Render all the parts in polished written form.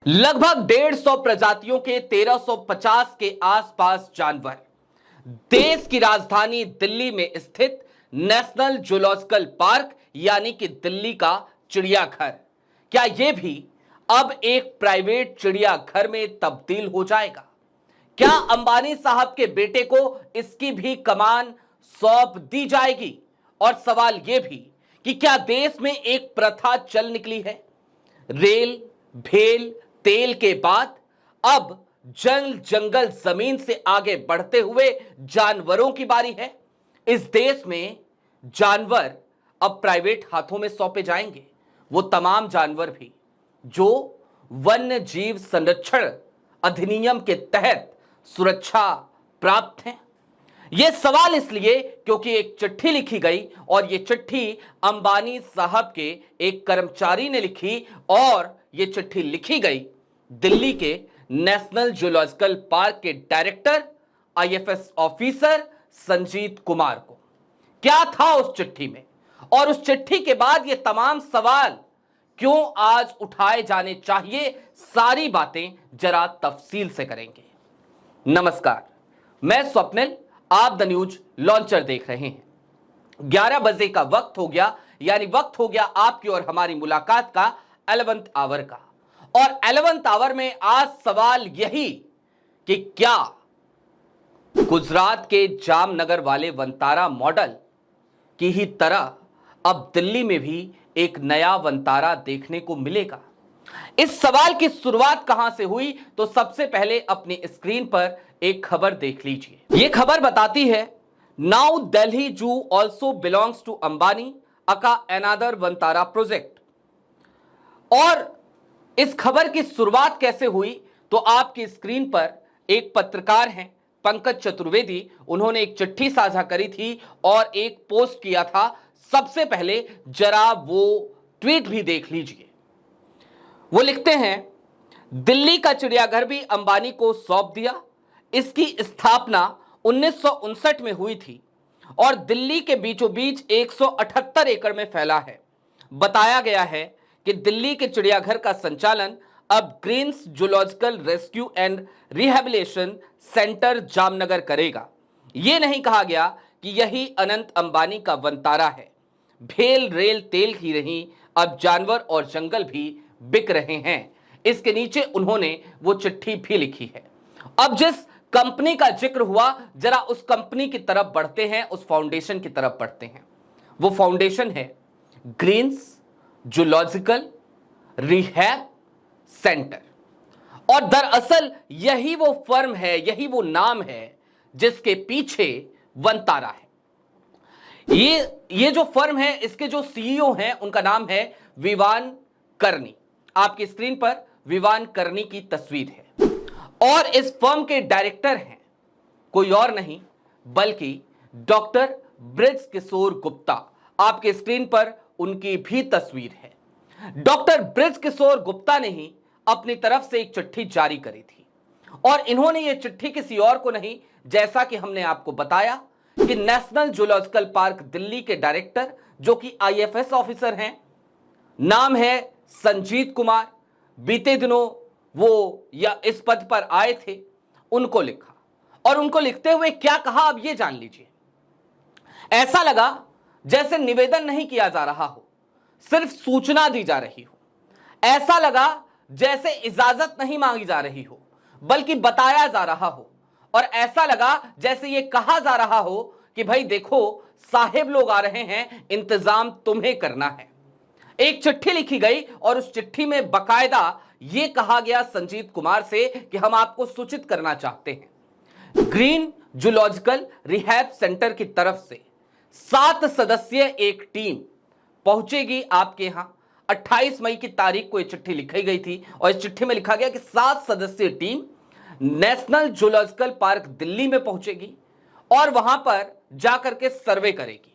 लगभग 150 प्रजातियों के 1350 के आसपास जानवर देश की राजधानी दिल्ली में स्थित नेशनल जूलॉजिकल पार्क यानी कि दिल्ली का चिड़ियाघर, क्या यह भी अब एक प्राइवेट चिड़ियाघर में तब्दील हो जाएगा? क्या अंबानी साहब के बेटे को इसकी भी कमान सौंप दी जाएगी? और सवाल यह भी कि क्या देश में एक प्रथा चल निकली है, रेल, भेल, तेल के बाद अब जंगल जमीन से आगे बढ़ते हुए जानवरों की बारी है। इस देश में जानवर अब प्राइवेट हाथों में सौंपे जाएंगे, वो तमाम जानवर भी जो वन्य जीव संरक्षण अधिनियम के तहत सुरक्षा प्राप्त हैं। यह सवाल इसलिए क्योंकि एक चिट्ठी लिखी गई और यह चिट्ठी अंबानी साहब के एक कर्मचारी ने लिखी और यह चिट्ठी लिखी गई दिल्ली के नेशनल जूलॉजिकल पार्क के director IFS officer Sanjeet Kumar को। क्या था उस चिट्ठी में और उस चिट्ठी के बाद ये तमाम सवाल क्यों आज उठाए जाने चाहिए, सारी बातें जरा तफसील से करेंगे। नमस्कार, मैं स्वप्निल, आप द न्यूज लॉन्चर देख रहे हैं। 11 बजे का वक्त हो गया, यानी वक्त हो गया आपकी और हमारी मुलाकात का 11th आवर का। और 11th आवर में आज सवाल यही कि क्या गुजरात के जामनगर वाले वनतारा मॉडल की ही तरह अब दिल्ली में भी एक नया वनतारा देखने को मिलेगा? इस सवाल की शुरुआत कहां से हुई, तो सबसे पहले अपनी स्क्रीन पर एक खबर देख लीजिए। यह खबर बताती है, now Delhi zoo also belongs to Ambani aka another Vantara project. और इस खबर की शुरुआत कैसे हुई, तो आपकी स्क्रीन पर एक पत्रकार हैं पंकज चतुर्वेदी, उन्होंने एक चिट्ठी साझा करी थी और एक पोस्ट किया था। सबसे पहले जरा वो ट्वीट भी देख लीजिए। वो लिखते हैं, दिल्ली का चिड़ियाघर भी अंबानी को सौंप दिया। इसकी स्थापना 1959 में हुई थी और दिल्ली के बीचों बीच 178 एकड़ में फैला है। बताया गया है कि दिल्ली के चिड़ियाघर का संचालन अब Greens zoological rescue and rehabilitation centre Jamnagar करेगा। यह नहीं कहा गया कि यही अनंत अंबानी का वनतारा है। भेल, रेल, तेल ही नहीं, अब जानवर और जंगल भी बिक रहे हैं। इसके नीचे उन्होंने वो चिट्ठी भी लिखी है। अब जिस कंपनी का जिक्र हुआ, जरा उस कंपनी की तरफ बढ़ते हैं, उस फाउंडेशन की तरफ बढ़ते हैं। वो फाउंडेशन है ग्रीन्स जूलॉजिकल रिहैब सेंटर। और दरअसल यही वो फर्म है, यही वो नाम है जिसके पीछे वनतारा है। ये जो फर्म है, इसके जो सीईओ हैं, उनका नाम है विवान कर्नी। आपकी स्क्रीन पर विवान कर्नी की तस्वीर है। और इस फर्म के डायरेक्टर हैं कोई और नहीं बल्कि डॉक्टर ब्रिज किशोर गुप्ता। आपके स्क्रीन पर उनकी भी तस्वीर है। डॉक्टर ब्रिज किशोर गुप्ता ने ही अपनी तरफ से एक चिट्ठी जारी करी थी और इन्होंने ये चिट्ठी किसी और को नहीं, जैसा कि हमने आपको बताया कि नेशनल जूलॉजिकल पार्क दिल्ली के डायरेक्टर जो कि आईएफएस ऑफिसर हैं, नाम है संजीत कुमार, बीते दिनों वो या इस पद पर आए थे, उनको लिखा। और उनको लिखते हुए क्या कहा, अब ये जान लीजिए। ऐसा लगा जैसे निवेदन नहीं किया जा रहा हो, सिर्फ सूचना दी जा रही हो। ऐसा लगा जैसे इजाजत नहीं मांगी जा रही हो बल्कि बताया जा रहा हो। और ऐसा लगा जैसे ये कहा जा रहा हो कि भाई देखो, साहेब लोग आ रहे हैं, इंतजाम तुम्हें करना है। एक चिट्ठी लिखी गई और उस चिट्ठी में बकायदा यह कहा गया संजीत कुमार से कि हम आपको सूचित करना चाहते हैं, ग्रीन जूलॉजिकल रिहैब सेंटर की तरफ से 7 सदस्यीय एक टीम पहुंचेगी आपके यहां। 28 मई की तारीख को यह चिट्ठी लिखी गई थी और इस चिट्ठी में लिखा गया कि 7 सदस्यीय team national zoological park Delhi में पहुंचेगी और वहां पर जाकर के सर्वे करेगी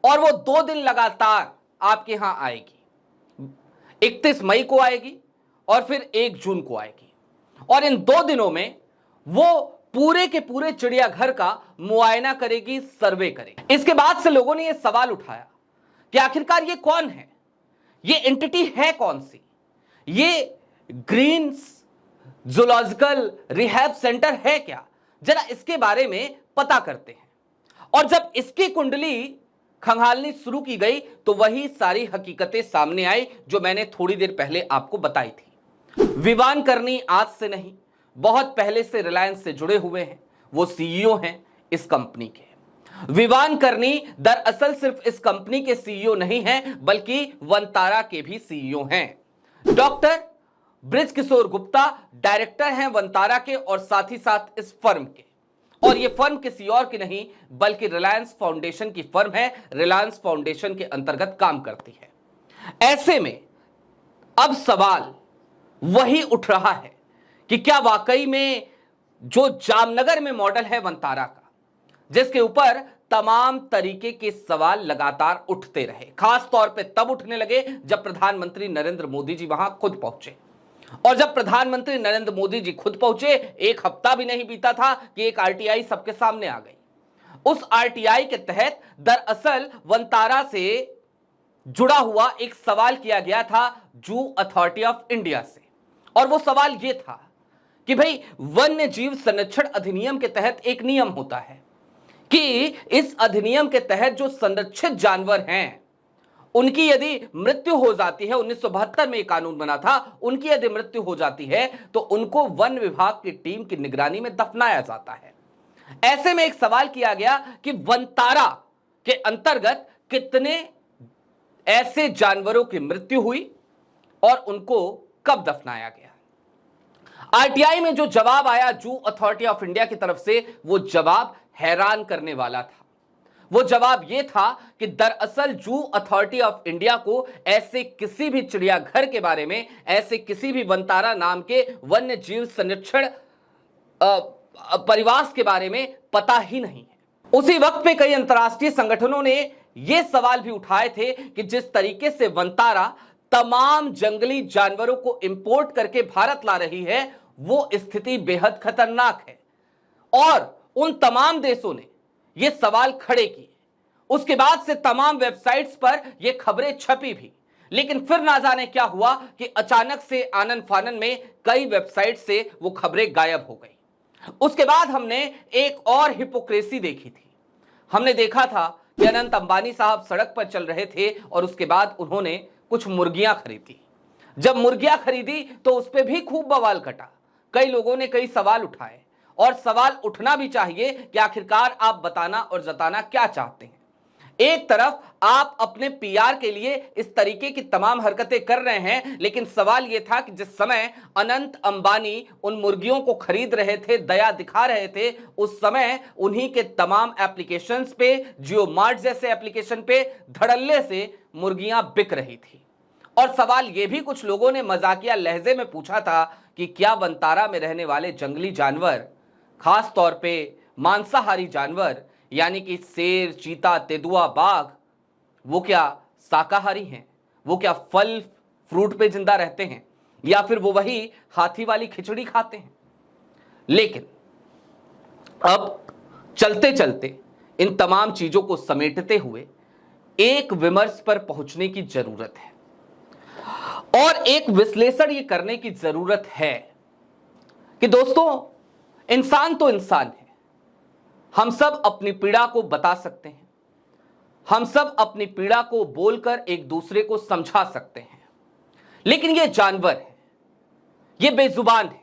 और वो 2 दिन लगातार आपके यहां आएगी। 31 मई को आएगी और फिर 1 जून को आएगी। और इन 2 दिनों में वो पूरे के पूरे चिड़ियाघर का मुआयना करेगी, सर्वे करेगी। इसके बाद से लोगों ने यह सवाल उठाया कि आखिरकार ये कौन है, ये एंटिटी है कौन सी, ये ग्रीन्स जूलॉजिकल रिहैब सेंटर है क्या, जरा इसके बारे में पता करते हैं। और जब इसकी कुंडली खंगालनी शुरू की गई तो वही सारी हकीकतें सामने आई जो मैंने थोड़ी देर पहले आपको बताई थी। विवान करनी आज से नहीं, बहुत पहले से रिलायंस से जुड़े हुए हैं, वो सीईओ हैं इस कंपनी के। विवान करनी दरअसल सिर्फ इस कंपनी के सीईओ नहीं हैं, बल्कि वंतारा के भी सीईओ हैं। डॉक्टर बृजकिशोर गुप्ता डायरेक्टर हैं वंतारा के और साथ ही साथ इस फर्म के। और यह फर्म किसी और की नहीं बल्कि रिलायंस फाउंडेशन की फर्म है, रिलायंस फाउंडेशन के अंतर्गत काम करती है। ऐसे में अब सवाल वही उठ रहा है कि क्या वाकई में जो जामनगर में मॉडल है वंतारा का, जिसके ऊपर तमाम तरीके के सवाल लगातार उठते रहे, खास तौर पे तब उठने लगे जब प्रधानमंत्री नरेंद्र मोदी जी वहां खुद पहुंचे। और जब प्रधानमंत्री नरेंद्र मोदी जी खुद पहुंचे, एक हफ्ता भी नहीं बीता था कि एक आरटीआई सबके सामने आ गई। उस आरटीआई के तहत दरअसल वंतारा से जुड़ा हुआ एक सवाल किया गया था जू अथॉरिटी ऑफ इंडिया से। और वो सवाल ये था कि भाई वन्य जीव संरक्षण अधिनियम के तहत एक नियम होता है कि इस अधिनियम के तहत जो संरक्षित जानवर हैं उनकी यदि मृत्यु हो जाती है, 1972 में एक कानून बना था, उनकी यदि मृत्यु हो जाती है तो उनको वन विभाग की टीम की निगरानी में दफनाया जाता है। ऐसे में एक सवाल किया गया कि वंतारा के अंतर्गत कितने ऐसे जानवरों की मृत्यु हुई और उनको कब दफनाया गया। आरटीआई में जो जवाब आया जू अथॉरिटी ऑफ इंडिया की तरफ से, वो जवाब हैरान करने वाला था। वो जवाब यह था कि दरअसल जू अथॉरिटी ऑफ इंडिया को ऐसे किसी भी चिड़ियाघर के बारे में, ऐसे किसी भी वंतारा नाम के वन्य जीव संरक्षण परिवास के बारे में पता ही नहीं है। उसी वक्त पे कई अंतर्राष्ट्रीय संगठनों ने यह सवाल भी उठाए थे कि जिस तरीके से वंतारा तमाम जंगली जानवरों को इंपोर्ट करके भारत ला रही है, वो स्थिति बेहद खतरनाक है। और उन तमाम देशों ने ये सवाल खड़े किए। उसके बाद से तमाम वेबसाइट्स पर ये खबरें छपी भी, लेकिन फिर ना जाने क्या हुआ कि अचानक से आनन फानन में कई वेबसाइट से वो खबरें गायब हो गई। उसके बाद हमने एक और हिपोक्रेसी देखी थी। हमने देखा था कि अनंत अंबानी साहब सड़क पर चल रहे थे और उसके बाद उन्होंने कुछ मुर्गियां खरीदी। जब मुर्गियां खरीदी तो उस पर भी खूब बवाल कटा। कई लोगों ने कई सवाल उठाए और सवाल उठना भी चाहिए कि आखिरकार आप बताना और जताना क्या चाहते हैं। एक तरफ आप अपने पीआर के लिए इस तरीके की तमाम हरकतें कर रहे हैं, लेकिन सवाल यह था कि जिस समय अनंत अंबानी उन मुर्गियों को खरीद रहे थे, दया दिखा रहे थे, उस समय उन्हीं के तमाम एप्लीकेशंस पे, जियो मार्ट जैसे एप्लीकेशन पे धड़ल्ले से मुर्गियां बिक रही थी। और सवाल यह भी कुछ लोगों ने मजाकिया लहजे में पूछा था कि क्या वंतारा में रहने वाले जंगली जानवर, खास तौर पे मांसाहारी जानवर यानी कि शेर, चीता, तेंदुआ, बाघ, वो क्या शाकाहारी हैं? वो क्या फल फ्रूट पे जिंदा रहते हैं या फिर वो वही हाथी वाली खिचड़ी खाते हैं? लेकिन अब चलते चलते इन तमाम चीजों को समेटते हुए एक विमर्श पर पहुंचने की जरूरत है और एक विश्लेषण ये करने की जरूरत है कि दोस्तों, इंसान तो इंसान है। हम सब अपनी पीड़ा को बता सकते हैं, हम सब अपनी पीड़ा को बोलकर एक दूसरे को समझा सकते हैं, लेकिन ये जानवर है, ये बेजुबान है,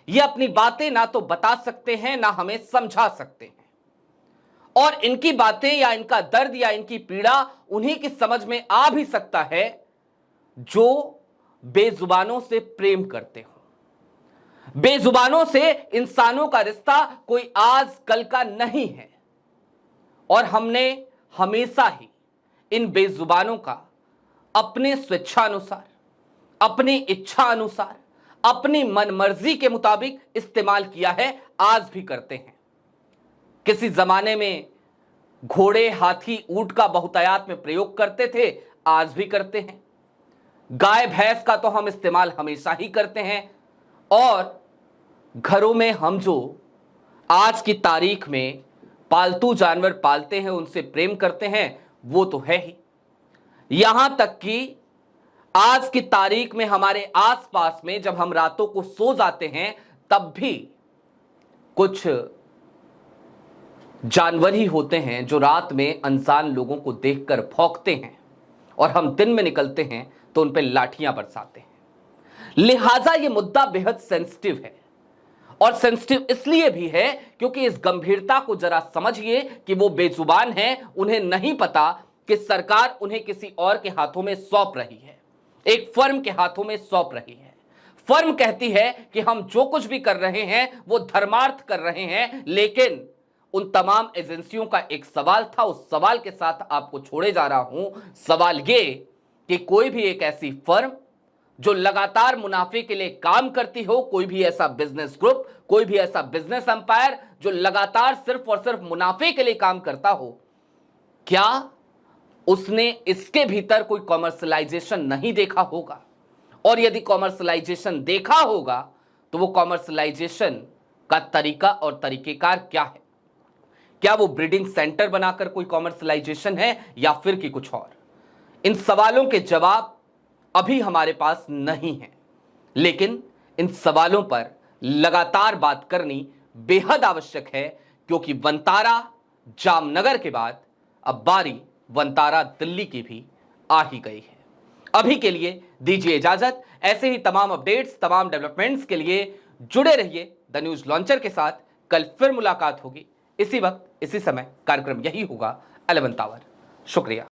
ये अपनी बातें ना तो बता सकते हैं ना हमें समझा सकते हैं। और इनकी बातें या इनका दर्द या इनकी पीड़ा उन्हीं की समझ में आ भी सकता है जो बेजुबानों से प्रेम करते हो। बेजुबानों से इंसानों का रिश्ता कोई आज कल का नहीं है और हमने हमेशा ही इन बेजुबानों का अपने स्वेच्छानुसार, अपनी इच्छा अनुसार, अपनी मनमर्जी के मुताबिक इस्तेमाल किया है, आज भी करते हैं। किसी जमाने में घोड़े, हाथी, ऊंट का बहुतायत में प्रयोग करते थे, आज भी करते हैं। गाय भैंस का तो हम इस्तेमाल हमेशा ही करते हैं और घरों में हम जो आज की तारीख में पालतू जानवर पालते हैं, उनसे प्रेम करते हैं, वो तो है ही। यहां तक कि आज की तारीख में हमारे आसपास में जब हम रातों को सो जाते हैं तब भी कुछ जानवर ही होते हैं जो रात में अनजान लोगों को देखकर भौंकते हैं और हम दिन में निकलते हैं तो उन पर लाठियां बरसाते हैं। लिहाजा यह मुद्दा बेहद सेंसिटिव है और सेंसिटिव इसलिए भी है क्योंकि इस गंभीरता को जरा समझिए कि वो बेजुबान हैं, उन्हें नहीं पता कि सरकार उन्हें किसी और के हाथों में सौंप रही है, एक फर्म के हाथों में सौंप रही है। फर्म कहती है कि हम जो कुछ भी कर रहे हैं वो धर्मार्थ कर रहे हैं, लेकिन उन तमाम एजेंसियों का एक सवाल था, उस सवाल के साथ आपको छोड़े जा रहा हूं। सवाल ये कि कोई भी एक ऐसी फर्म जो लगातार मुनाफे के लिए काम करती हो, कोई भी ऐसा बिजनेस ग्रुप, कोई भी ऐसा बिजनेस एम्पायर जो लगातार सिर्फ और सिर्फ मुनाफे के लिए काम करता हो, क्या उसने इसके भीतर कोई कॉमर्शलाइजेशन नहीं देखा होगा? और यदि कॉमर्शलाइजेशन देखा होगा तो वो कॉमर्शलाइजेशन का तरीका और तरीकेकार क्या है? क्या वो ब्रीडिंग सेंटर बनाकर कोई कॉमर्शलाइजेशन है या फिर कि कुछ और? इन सवालों के जवाब अभी हमारे पास नहीं है, लेकिन इन सवालों पर लगातार बात करनी बेहद आवश्यक है, क्योंकि वंतारा जामनगर के बाद अब बारी वंतारा दिल्ली की भी आ ही गई है। अभी के लिए दीजिए इजाजत। ऐसे ही तमाम अपडेट्स, तमाम डेवलपमेंट्स के लिए जुड़े रहिए द न्यूज लॉन्चर के साथ। कल फिर मुलाकात होगी इसी वक्त इसी समय। कार्यक्रम यही होगा 11 आवर। शुक्रिया।